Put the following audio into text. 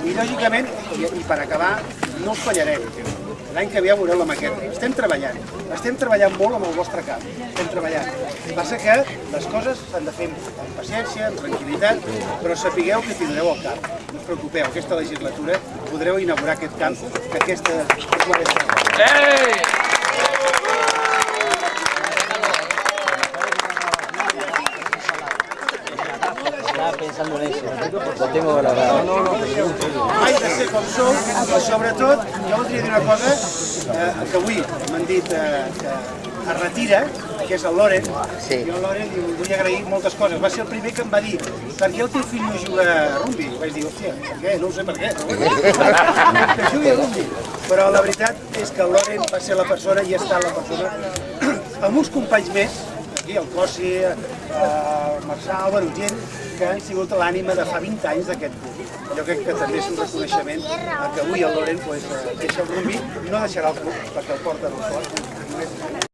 I lògicament, i per acabar, no us fallarem. L'any que ve ja veureu la maqueta. Estem treballant molt amb el vostre camp, estem treballant. Passa que les coses s'han de fer amb paciència, amb tranquil·litat, però sapigueu que tindreu el camp. No us preocupeu, aquesta legislatura podreu inaugurar aquest camp, que aquesta és la besta. Estaba pensando en eso, lo tengo grabado. Mai de ser com sou, però sobretot, jo voldria dir una cosa que avui m'han dit que es retira, que és el Loren. Jo al Loren li vull agrair moltes coses. Va ser el primer que em va dir per què el teu fill no juga a rugby? I vaig dir, hòstia, per què? No ho sé per què. Que jugui a rugby. Però la veritat és que el Loren va ser la persona i ha estat la persona amb uns companys més, aquí el Cossi, el Marçal, bueno, gent que han sigut l'ànima de fa 20 anys d'aquest club. Jo crec que també és un reconeixement que avui el Loren deixa el rugby, no deixarà el club perquè el porta del fort.